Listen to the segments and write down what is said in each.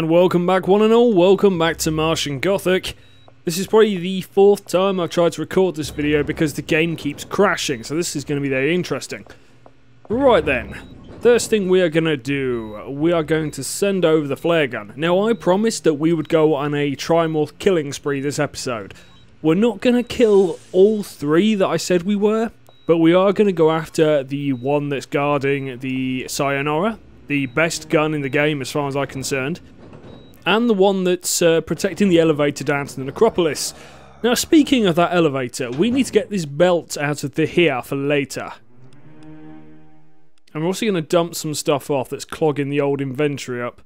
And welcome back one and all, welcome back to Martian Gothic. This is probably the 4th time I've tried to record this video because the game keeps crashing, so this is going to be very interesting. Right then, first thing we are going to do, we are going to send over the flare gun. Now I promised that we would go on a Trimorph killing spree this episode. We're not going to kill all 3 that I said we were, but we are going to go after the one that's guarding the Psionara, the best gun in the game as far as I'm concerned. And the one that's protecting the elevator down to the necropolis. Now speaking of that elevator, we need to get this belt out of here for later. And we're also going to dump some stuff off that's clogging the old inventory up.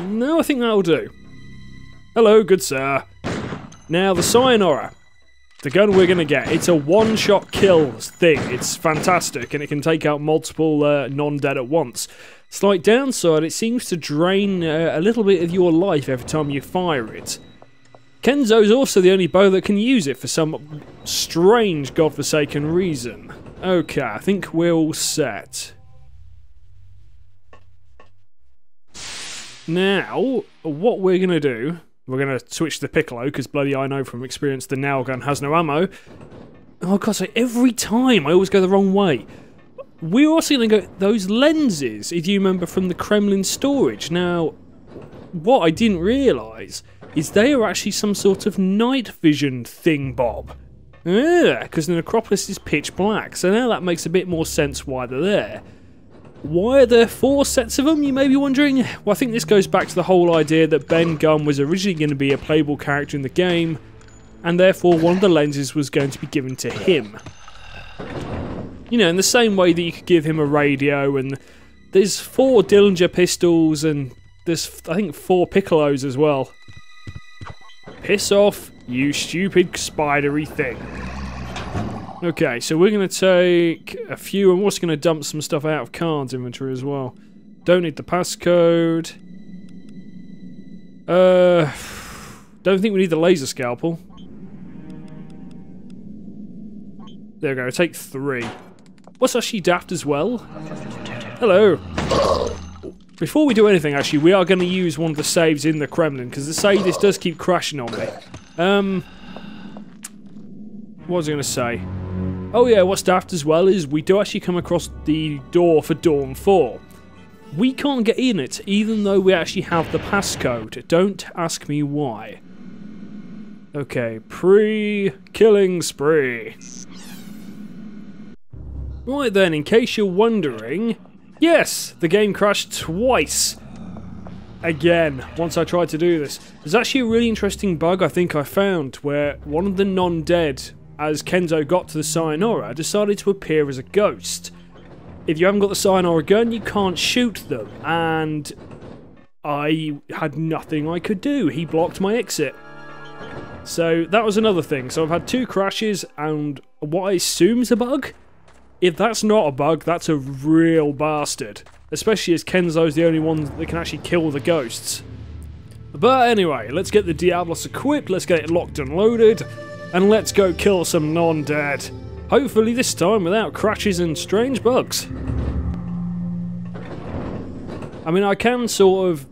No, I think that'll do. Hello, good sir. Now the Psionara. The gun we're going to get, it's a one-shot kill thing. It's fantastic, and it can take out multiple non-dead at once. Slight downside, it seems to drain a little bit of your life every time you fire it. Kenzo's also the only bow that can use it for some strange godforsaken reason. Okay, I think we're all set. Now, what we're going to do... We're going to switch to the Piccolo, because bloody I know from experience the nail gun has no ammo. Oh god, so every time I always go the wrong way. We're also going to go those lenses, if you remember from the Kremlin storage. Now, what I didn't realise is they are actually some sort of night vision thing, Bob. Yeah, because the necropolis is pitch black, so now that makes a bit more sense why they're there. Why are there 4 sets of them, you may be wondering? Well, I think this goes back to the whole idea that Ben Gunn was originally going to be a playable character in the game, and therefore one of the lenses was going to be given to him. You know, in the same way that you could give him a radio, and there's 4 Dillinger pistols, and there's, I think, 4 Piccolos as well. Piss off, you stupid spidery thing. Okay, so we're going to take a few, and we're also going to dump some stuff out of Khan's inventory as well. Don't need the passcode. Don't think we need the laser scalpel. There we go, take 3. What's actually daft as well? Hello. Before we do anything, actually, we are going to use one of the saves in the Kremlin, because the save this does keep crashing on me. What was I going to say? Oh yeah, what's daft as well is we do actually come across the door for Dawn 4. We can't get in it, even though we actually have the passcode. Don't ask me why. Okay, pre-killing spree. Right then, in case you're wondering, yes, the game crashed twice. Again, once I tried to do this. There's actually a really interesting bug I think I found, where one of the non-dead, as Kenzo got to the Psionara, decided to appear as a ghost. If you haven't got the Psionara gun, you can't shoot them, and I had nothing I could do. He blocked my exit. So that was another thing. So I've had 2 crashes, and what I assume is a bug? If that's not a bug, that's a real bastard. Especially as Kenzo's the only one that can actually kill the ghosts. But anyway, let's get the Diablos equipped, let's get it locked and loaded, and let's go kill some non-dead. Hopefully this time without crashes and strange bugs. I mean, I can sort of,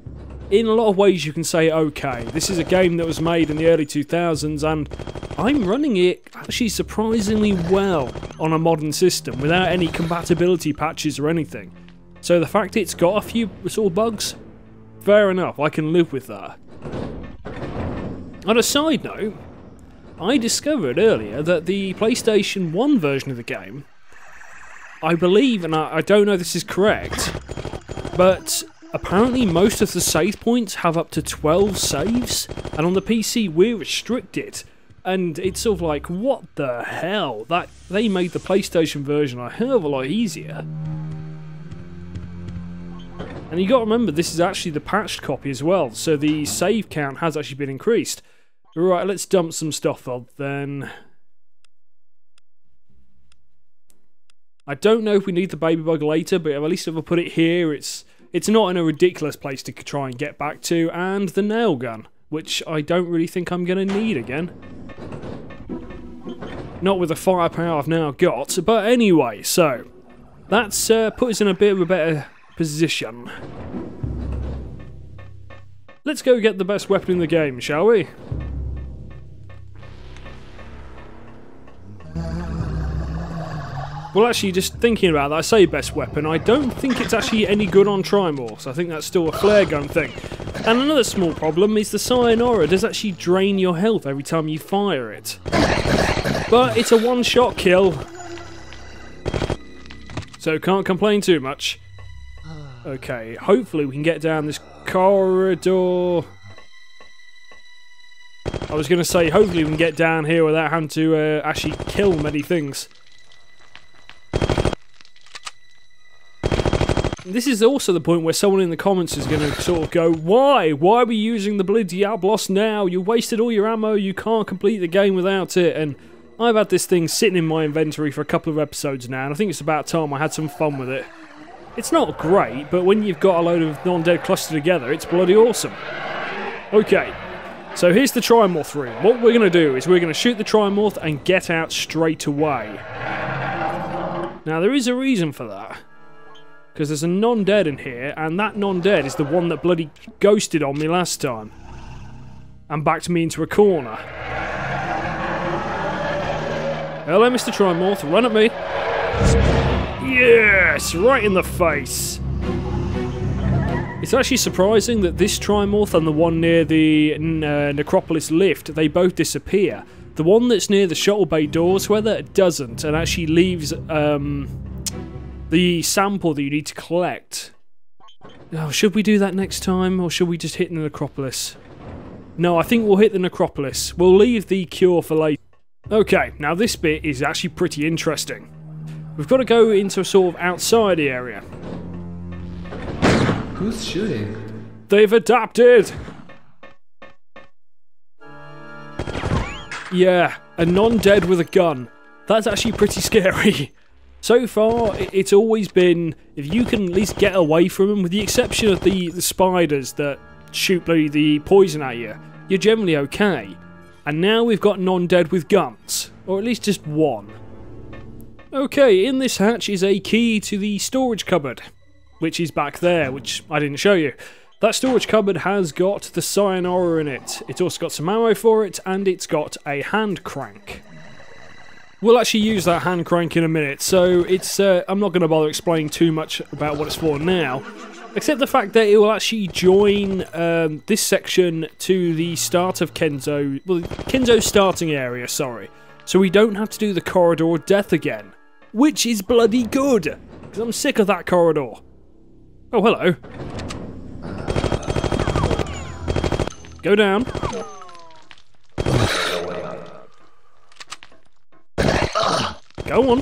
in a lot of ways you can say, okay, this is a game that was made in the early 2000s and I'm running it actually surprisingly well on a modern system without any compatibility patches or anything. So the fact it's got a few sort of bugs, fair enough, I can live with that. On a side note, I discovered earlier that the PlayStation 1 version of the game, I believe, and I don't know if this is correct, but apparently most of the save points have up to 12 saves, and on the PC we're restricted. And it's sort of like, what the hell? That they made the PlayStation version a hell of a lot easier. And you got to remember, this is actually the patched copy as well, so the save count has actually been increased. Right, let's dump some stuff on then. I don't know if we need the baby bug later, but at least if I put it here, it's not in a ridiculous place to try and get back to. And the nail gun, which I don't really think I'm going to need again. Not with the firepower I've now got. But anyway, so That's put us in a bit of a better position. Let's go get the best weapon in the game, shall we? Well, actually, just thinking about that, I say best weapon. I don't think it's actually any good on Trimorphs. I think that's still a flare gun thing. And another small problem is the Psionara does actually drain your health every time you fire it. But it's a one-shot kill, so can't complain too much. Okay, hopefully we can get down this corridor. I was going to say, hopefully we can get down here without having to actually kill many things. This is also the point where someone in the comments is going to sort of go, why? Why are we using the bloody Diablos now? You wasted all your ammo, you can't complete the game without it. And I've had this thing sitting in my inventory for a couple of episodes now, and I think it's about time I had some fun with it. It's not great, but when you've got a load of non-dead clustered together, it's bloody awesome. Okay, so here's the Trimorph room. What we're going to do is we're going to shoot the Trimorph and get out straight away. Now, there is a reason for that. Because there's a non-dead in here, and that non-dead is the one that bloody ghosted on me last time. And backed me into a corner. Hello, Mr. Trimorph, run at me. Yes, right in the face. It's actually surprising that this Trimorph and the one near the Necropolis lift, they both disappear. The one that's near the shuttle bay doors, however, doesn't, and actually leaves the sample that you need to collect. Oh, should we do that next time, or should we just hit the Necropolis? No, I think we'll hit the Necropolis. We'll leave the cure for later. Okay, now this bit is actually pretty interesting. We've got to go into a sort of outside area. Who's shooting? They've adapted! Yeah, a non-dead with a gun. That's actually pretty scary. So far, it's always been, if you can at least get away from them, with the exception of the spiders that shoot the poison at you, you're generally okay. And now we've got non-dead with guns, or at least just one. Okay, in this hatch is a key to the storage cupboard, which is back there, which I didn't show you. That storage cupboard has got the Psionara in it. It's also got some ammo for it, and it's got a hand crank. We'll actually use that hand crank in a minute, so it's I'm not going to bother explaining too much about what it's for now, except the fact that it will actually join this section to the start of Kenzo's starting area, sorry. So we don't have to do the corridor of death again, which is bloody good, because I'm sick of that corridor. Oh, hello. Go down. Go on.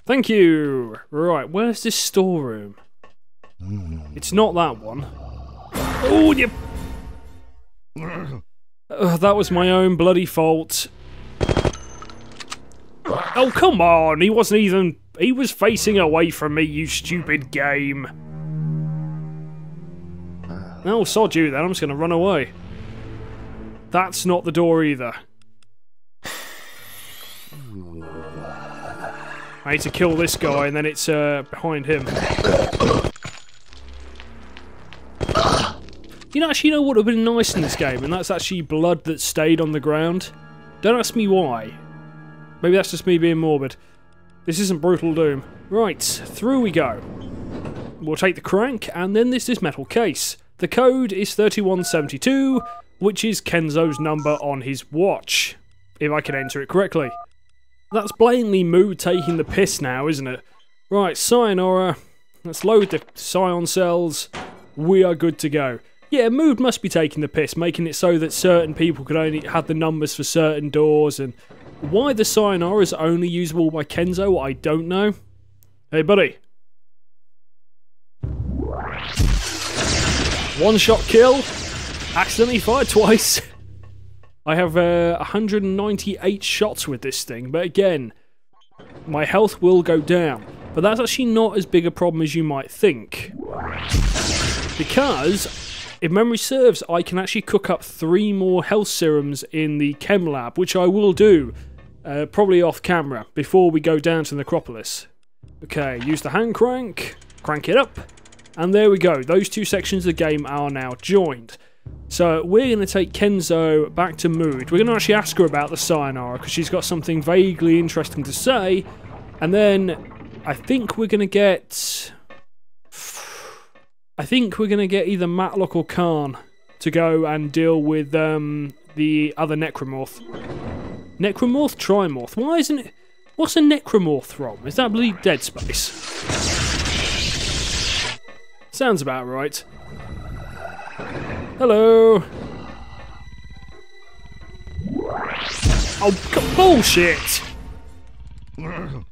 Thank you. Right, where's this storeroom? It's not that one. Oh, you... that was my own bloody fault. Oh, come on. He wasn't even... He was facing away from me, you stupid game. Oh, sod you then. I'm just going to run away. That's not the door either. I need to kill this guy, and then it's behind him. You know what would have been nice in this game, and that's actually blood that stayed on the ground. Don't ask me why. Maybe that's just me being morbid. This isn't Brutal Doom. Right, through we go. We'll take the crank, and then there's this metal case. The code is 3172, which is Kenzo's number on his watch, if I can enter it correctly. That's blatantly Mood taking the piss now, isn't it? Right, Psionora. Let's load the Psion cells. We are good to go. Yeah, Mood must be taking the piss, making it so that certain people could only have the numbers for certain doors, and why the Psionara is only usable by Kenzo, I don't know. Hey, buddy. One shot kill. Accidentally fired twice. I have 198 shots with this thing, but again, my health will go down. But that's actually not as big a problem as you might think. Because, if memory serves, I can actually cook up 3 more health serums in the chem lab, which I will do Probably off camera, before we go down to the necropolis. Okay, use the hand crank, crank it up, and there we go. Those two sections of the game are now joined. So we're going to take Kenzo back to Mood. We're going to actually ask her about the Psionara, because she's got something vaguely interesting to say. And then I think we're going to get... either Matlock or Khan to go and deal with the other Necromorph. Necromorph? Trimorph? Why isn't it... What's a Necromorph from? Is that bloody Dead Space? Sounds about right. Hello. Oh, bullshit! I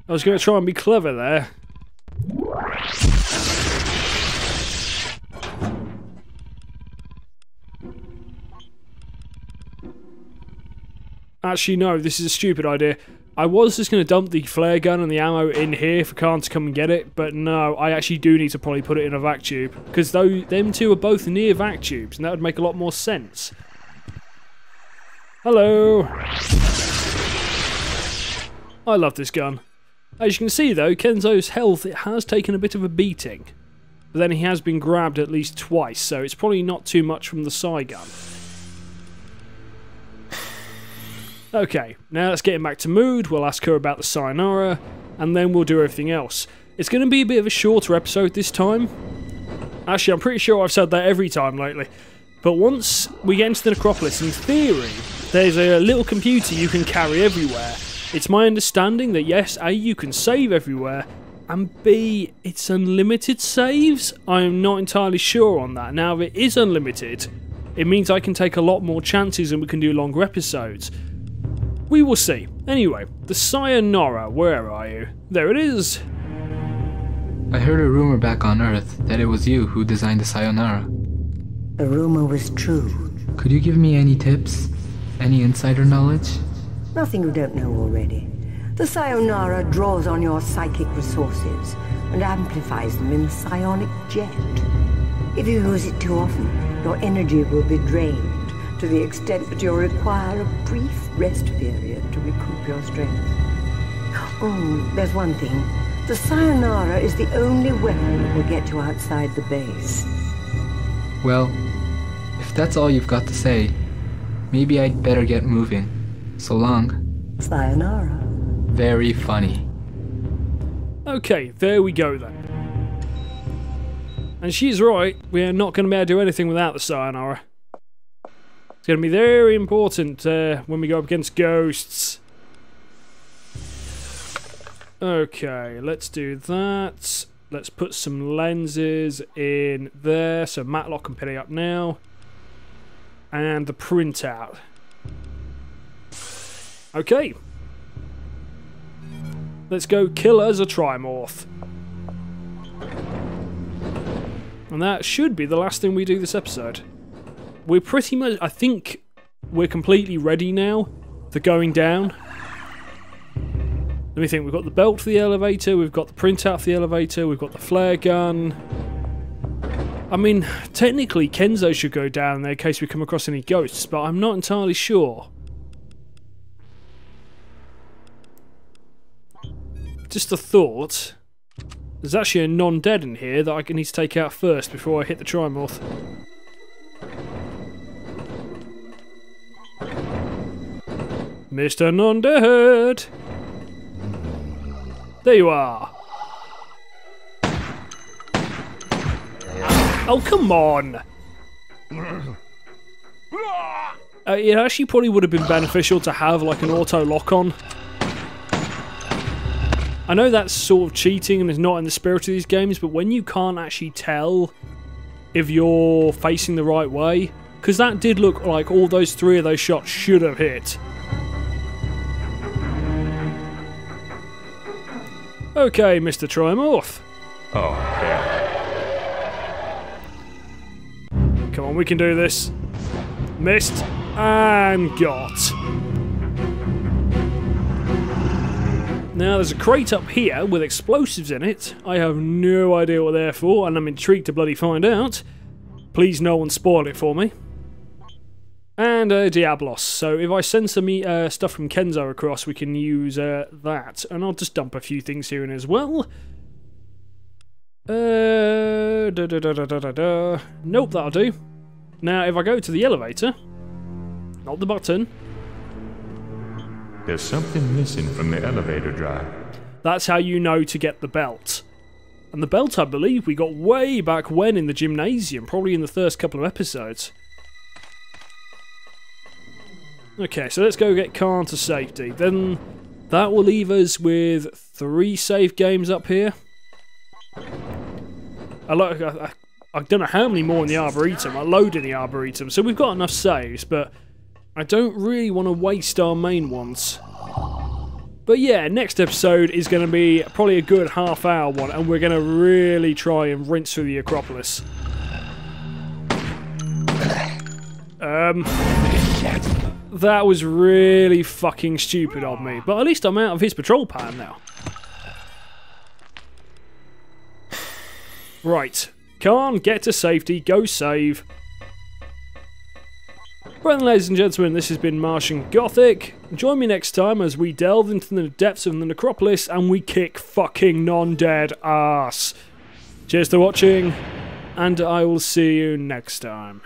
was going to try and be clever there. Actually, no, this is a stupid idea. I was just going to dump the flare gun and the ammo in here for Khan to come and get it, but no, I actually do need to probably put it in a vac tube, because them two are both near vac tubes, and that would make a lot more sense. Hello! I love this gun. As you can see though, Kenzo's health, it has taken a bit of a beating. But then he has been grabbed at least twice, so it's probably not too much from the Psy gun. Okay, now let's get him back to Mood, we'll ask her about the Psionara, and then we'll do everything else. It's going to be a bit of a shorter episode this time. Actually, I'm pretty sure I've said that every time lately. But once we get into the necropolis, in theory, there's a little computer you can carry everywhere. It's my understanding that yes, A, you can save everywhere, and B, it's unlimited saves? I'm not entirely sure on that. Now, if it is unlimited, it means I can take a lot more chances and we can do longer episodes. We will see. Anyway, the Psionara, where are you? There it is! I heard a rumor back on Earth that it was you who designed the Psionara. The rumor was true. Could you give me any tips? Any insider knowledge? Nothing you don't know already. The Psionara draws on your psychic resources and amplifies them in a psionic jet. If you use it too often, your energy will be drained to the extent that you'll require a brief rest period to recoup your strength. Oh, there's one thing. The Psionara is the only weapon that will get you outside the base. Well, if that's all you've got to say, maybe I'd better get moving. So long. Sayonara. Very funny. Okay, there we go then. And she's right, we're not going to be able to do anything without the Psionara. It's going to be very important when we go up against ghosts. Okay, let's do that. Let's put some lenses in there so Matlock can pick it up now. And the printout. Okay. Let's go kill us a Trimorph. And that should be the last thing we do this episode. We're pretty much, I think we're completely ready now for going down. Let me think, we've got the belt for the elevator, we've got the printout for the elevator, we've got the flare gun. I mean, technically Kenzo should go down there in case we come across any ghosts, but I'm not entirely sure. Just a thought. There's actually a non-dead in here that I need to take out first before I hit the Trimorph. Mr. Non-Dead! There you are! Oh, come on! It actually probably would have been beneficial to have like an auto lock-on. I know that's sort of cheating and is not in the spirit of these games, but when you can't actually tell if you're facing the right way, because that did look like all those three of those shots should have hit. Okay, Mr. Trimorph. Oh, yeah. Come on, we can do this. Missed and got. Now, there's a crate up here with explosives in it. I have no idea what they're for, and I'm intrigued to bloody find out. Please no one spoil it for me. And Diablos. So if I send some stuff from Kenzo across, we can use that. And I'll just dump a few things here in as well. Nope, that'll do. Now, if I go to the elevator, not the button. There's something missing from the elevator drive. That's how you know to get the belt. And the belt, I believe, we got way back when in the gymnasium, probably in the first couple of episodes. Okay, so let's go get Khan to safety. Then that will leave us with 3 save games up here. I don't know how many more in the Arboretum. I load in the Arboretum, so we've got enough saves, but I don't really want to waste our main ones. But yeah, next episode is going to be probably a good half-hour one, and we're going to really try and rinse through the Acropolis. That was really fucking stupid of me, but at least I'm out of his patrol pan now. Right, Khan, get to safety, go save. Right then, ladies and gentlemen, this has been Martian Gothic. Join me next time as we delve into the depths of the necropolis and we kick fucking non-dead ass. Cheers for watching, and I will see you next time.